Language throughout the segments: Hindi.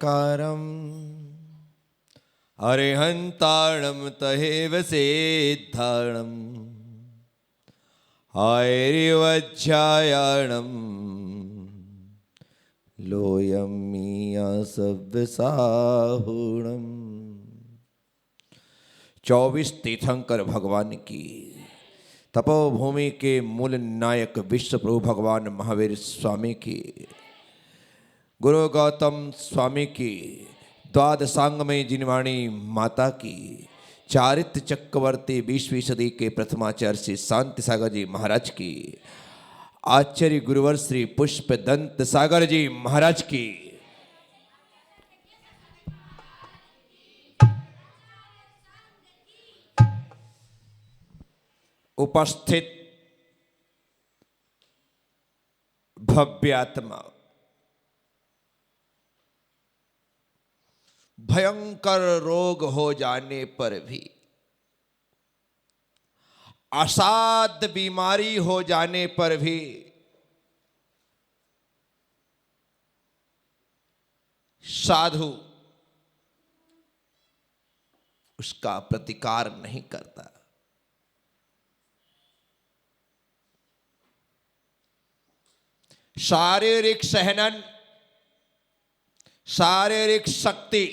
साकारम् अरिहन्ताणं तहेव सिद्धाणम् आयरिवज्जायाणं लोयमीयासव्यसाहुणम्। 24 तीर्थंकर भगवान की, तपोभूमि के मूल नायक विश्व प्रभु भगवान महावीर स्वामी की, गुरु गौतम स्वामी की, द्वादशांग में जिनवाणी माता की, चारित्र चक्रवर्ती 20वीं सदी के प्रथमाचार्य श्री शांति सागर जी महाराज की, आचार्य गुरुवर श्री पुष्प दंत सागर जी महाराज की, उपस्थित भव्यात्मा, भयंकर रोग हो जाने पर भी, असाध्य बीमारी हो जाने पर भी साधु उसका प्रतिकार नहीं करता। शारीरिक सहनन, शारीरिक शक्ति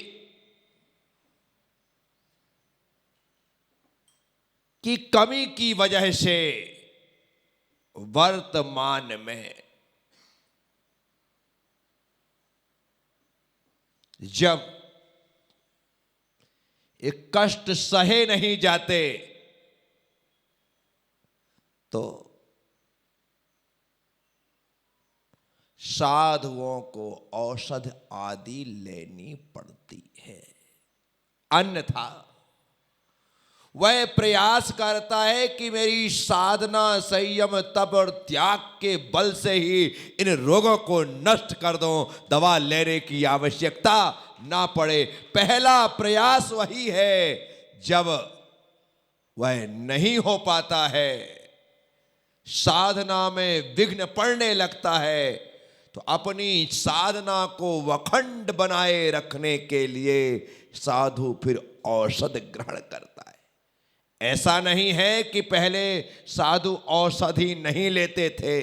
की कमी की वजह से वर्तमान में जब एक कष्ट सहे नहीं जाते तो साधुओं को औषध आदि लेनी पड़ती है, अन्यथा वह प्रयास करता है कि मेरी साधना, संयम, तप और त्याग के बल से ही इन रोगों को नष्ट कर दूं, दवा लेने की आवश्यकता ना पड़े। पहला प्रयास वही है। जब वह नहीं हो पाता है, साधना में विघ्न पड़ने लगता है, तो अपनी साधना को वखंड बनाए रखने के लिए साधु फिर औषध ग्रहण करता है। ऐसा नहीं है कि पहले साधु औषधि नहीं लेते थे।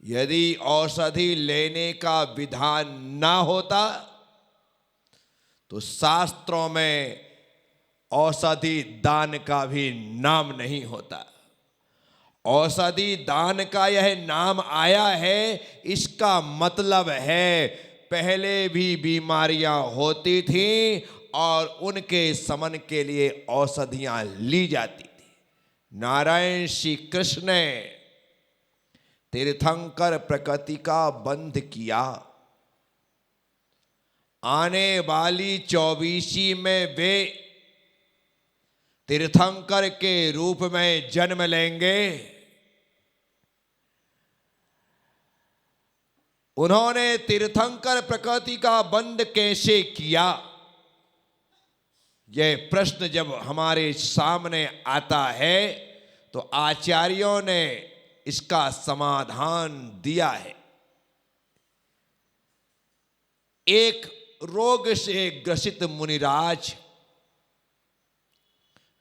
यदि औषधि लेने का विधान ना होता तो शास्त्रों में औषधि दान का भी नाम नहीं होता। औषधि दान का यह नाम आया है, इसका मतलब है पहले भी बीमारियां होती थीं और उनके समन के लिए औषधियां ली जाती थी। नारायण श्री कृष्ण ने तीर्थंकर प्रकृति का बंध किया। आने वाली 24वीं में वे तीर्थंकर के रूप में जन्म लेंगे। उन्होंने तीर्थंकर प्रकृति का बंध कैसे किया, यह प्रश्न जब हमारे सामने आता है तो आचार्यों ने इसका समाधान दिया है। एक रोग से ग्रसित मुनिराज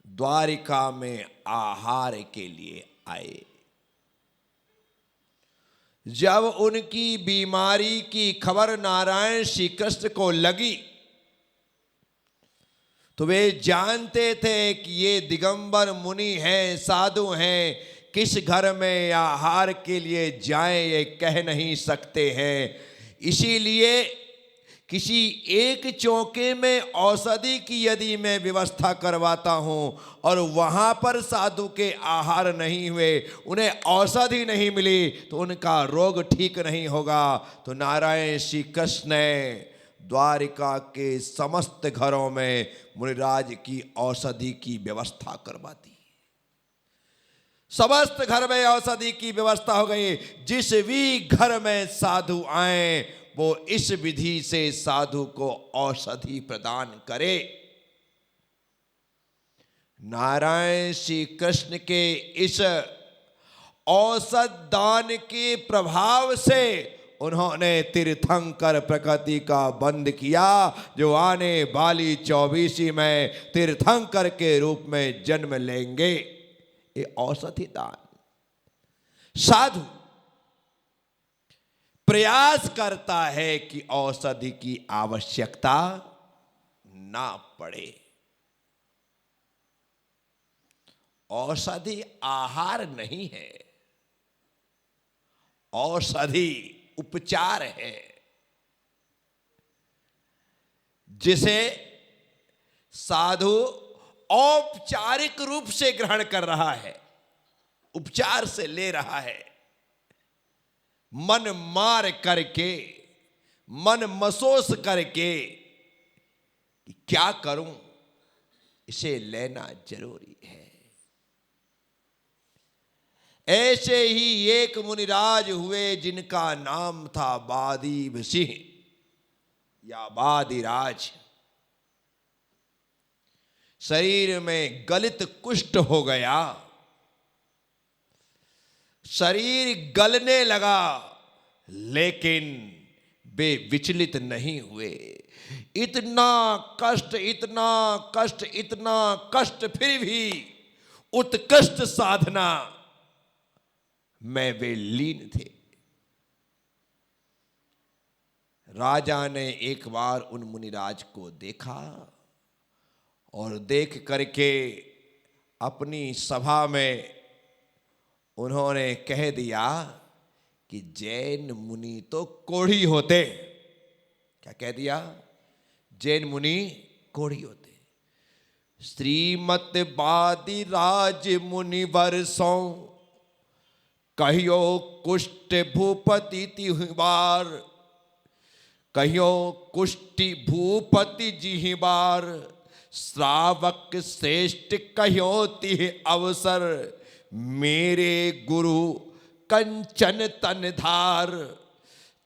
द्वारिका में आहार के लिए आए। जब उनकी बीमारी की खबर नारायण श्री कृष्ण को लगी तो वे जानते थे कि ये दिगंबर मुनि हैं, साधु हैं, किस घर में आहार के लिए जाएं ये कह नहीं सकते हैं। इसीलिए किसी एक चौके में औषधि की यदि मैं व्यवस्था करवाता हूं और वहां पर साधु के आहार नहीं हुए, उन्हें औषधि नहीं मिली, तो उनका रोग ठीक नहीं होगा। तो नारायण श्री कृष्ण ने द्वारिका के समस्त घरों में मुनिराज की औषधि की व्यवस्था करवा दी। समस्त घर में औषधि की व्यवस्था हो गई। जिस भी घर में साधु आए वो इस विधि से साधु को औषधि प्रदान करे। नारायण श्री कृष्ण के इस औषध दान के प्रभाव से उन्होंने तीर्थंकर प्रकृति का बंद किया, जो आने वाली 24वीं में तीर्थंकर के रूप में जन्म लेंगे। ये औषधि दान। साधु प्रयास करता है कि औषधि की आवश्यकता ना पड़े। औषधि आहार नहीं है, औषधि उपचार है, जिसे साधु औपचारिक रूप से ग्रहण कर रहा है, उपचार से ले रहा है। मन मार करके, मन मसोस करके कि क्या करूं, इसे लेना जरूरी है। ऐसे ही एक मुनिराज हुए जिनका नाम था बादीब सिंह या बादीराज। शरीर में गलित कुष्ठ हो गया, शरीर गलने लगा, लेकिन वे विचलित नहीं हुए। इतना कष्ट, इतना कष्ट, इतना कष्ट, फिर भी उत्कृष्ट साधना में वे लीन थे। राजा ने एक बार उन मुनिराज को देखा और देख करके अपनी सभा में उन्होंने कह दिया कि जैन मुनि तो कोढ़ी होते। क्या कह दिया? जैन मुनि कोढ़ी होते। श्रीमत बादीराज मुनिवर सौ कहियो कुष्ठ भूपति तिहबार, कहियो कुष्टि भूपति जिहबार, श्रावक श्रेष्ठ कहियो तिह अवसर, मेरे गुरु कंचन तन धार,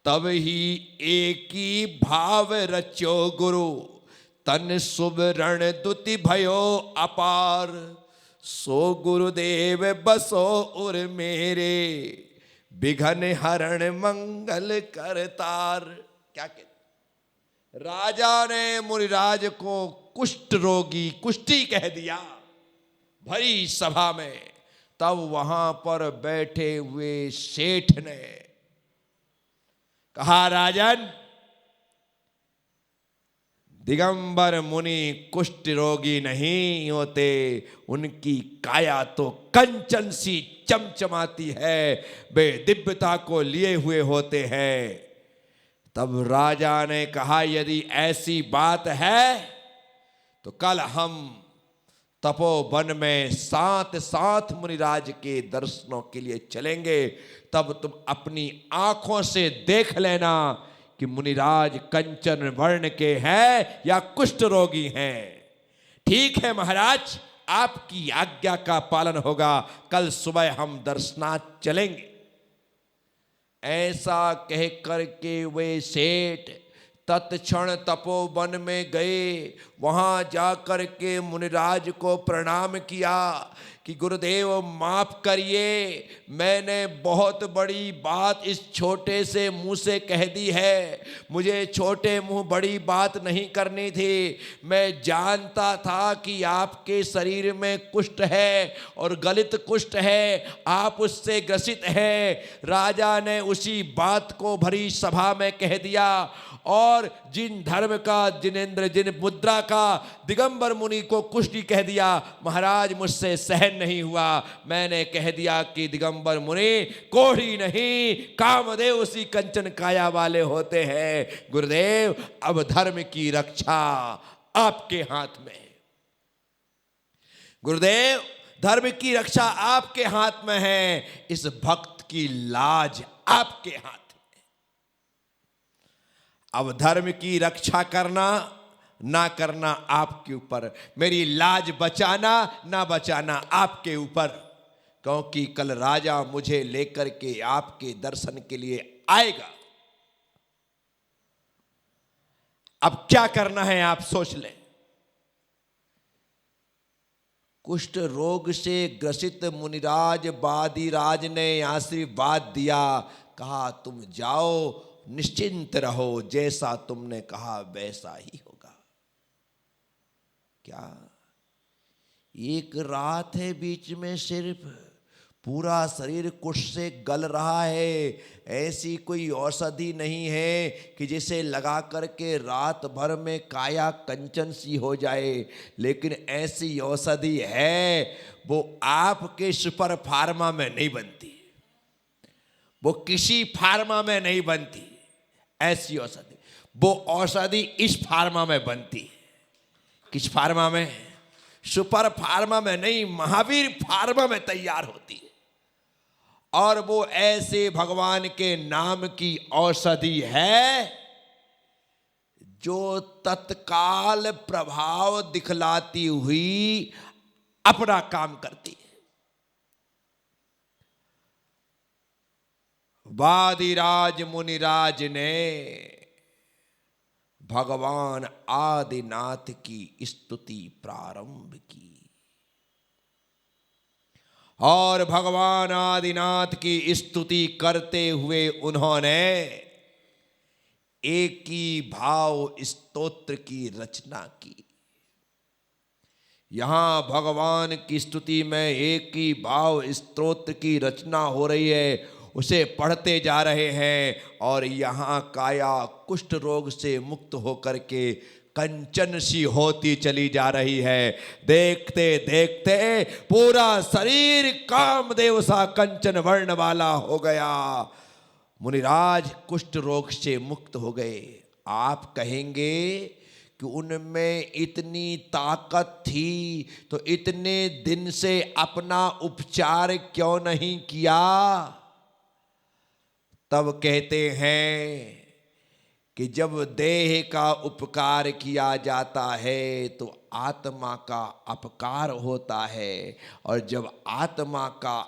तब ही एक ही भाव रचो गुरु, तन सुवरण दुति भयो अपार, सो गुरुदेव बसो उर मेरे, बिघन हरण मंगल करतार। क्या कहते? राजा ने मुनिराज को कुष्ठ रोगी, कुष्ठी कह दिया भरी सभा में। तब वहां पर बैठे हुए सेठ ने कहा, राजन, दिगंबर मुनि कुष्ठ रोगी नहीं होते, उनकी काया तो कंचन सी चमचमाती है, वे दिव्यता को लिए हुए होते हैं। तब राजा ने कहा, यदि ऐसी बात है तो कल हम तपोवन में साथ साथ मुनिराज के दर्शनों के लिए चलेंगे, तब तुम अपनी आंखों से देख लेना कि मुनिराज कंचन वर्ण के हैं या कुष्ठ रोगी हैं। ठीक है महाराज, आपकी आज्ञा का पालन होगा, कल सुबह हम दर्शनार्थ चलेंगे। ऐसा कह करके वे सेठ तत्क्षण तपोवन में गए। वहां जाकर के मुनिराज को प्रणाम किया कि गुरुदेव माफ करिए, मैंने बहुत बड़ी बात इस छोटे से मुंह से कह दी है। मुझे छोटे मुंह बड़ी बात नहीं करनी थी। मैं जानता था कि आपके शरीर में कुष्ठ है और गलित कुष्ठ है, आप उससे ग्रसित हैं। राजा ने उसी बात को भरी सभा में कह दिया और जिन धर्म का, जिनेंद्र, जिन मुद्रा का दिगंबर मुनि को कुष्ठी कह दिया, महाराज मुझसे सहन नहीं हुआ। मैंने कह दिया कि दिगंबर मुनि कोढ़ी नहीं, कामदेव उसी कंचन काया वाले होते हैं। गुरुदेव, अब धर्म की रक्षा आपके हाथ में है। गुरुदेव, धर्म की रक्षा आपके हाथ में है, इस भक्त की लाज आपके हाथ। अब धर्म की रक्षा करना ना करना आपके ऊपर, मेरी लाज बचाना ना बचाना आपके ऊपर, क्योंकि कल राजा मुझे लेकर के आपके दर्शन के लिए आएगा। अब क्या करना है आप सोच लें। कुष्ठ रोग से ग्रसित मुनिराज बादीराज ने आशीर्वाद दिया, कहा तुम जाओ, निश्चिंत रहो, जैसा तुमने कहा वैसा ही होगा। क्या एक रात है, बीच में सिर्फ पूरा शरीर कुष्ठ से गल रहा है। ऐसी कोई औषधि नहीं है कि जिसे लगा करके रात भर में काया कंचन सी हो जाए, लेकिन ऐसी औषधि है, वो आपके सुपर फार्मा में नहीं बनती, वो किसी फार्मा में नहीं बनती। ऐसी औषधि, वो औषधि इस फार्मा में बनती है। किस फार्मा में? सुपर फार्मा में नहीं, महावीर फार्मा में तैयार होती है। और वो ऐसे भगवान के नाम की औषधि है जो तत्काल प्रभाव दिखलाती हुई अपना काम करती है। वादिराज मुनिराज ने भगवान आदिनाथ की स्तुति प्रारंभ की, और भगवान आदिनाथ की स्तुति करते हुए उन्होंने एक ही भाव स्तोत्र की रचना की। यहां भगवान की स्तुति में एक ही भाव स्तोत्र की रचना हो रही है, उसे पढ़ते जा रहे हैं, और यहां काया कुष्ठ रोग से मुक्त होकर के कंचन सी होती चली जा रही है। देखते देखते पूरा शरीर कामदेव सा कंचन वर्ण वाला हो गया। मुनिराज कुष्ठ रोग से मुक्त हो गए। आप कहेंगे कि उनमें इतनी ताकत थी तो इतने दिन से अपना उपचार क्यों नहीं किया? तब कहते हैं कि जब देह का उपकार किया जाता है तो आत्मा का अपकार होता है, और जब आत्मा का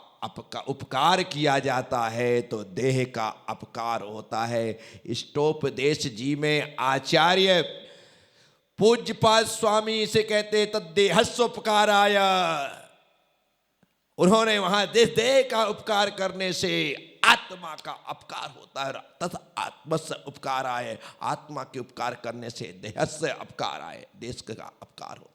उपकार किया जाता है तो देह का अपकार होता है। इष्टोपदेश जी में आचार्य पूज्यपाद स्वामी से कहते तद्देहस्वोपकाराय, उन्होंने वहां देह का उपकार करने से आत्मा का अपकार होता है, तथा आत्मस्य उपकार आए, आत्मा के उपकार करने से देहस्य अपकार आए, देश का अपकार होता है।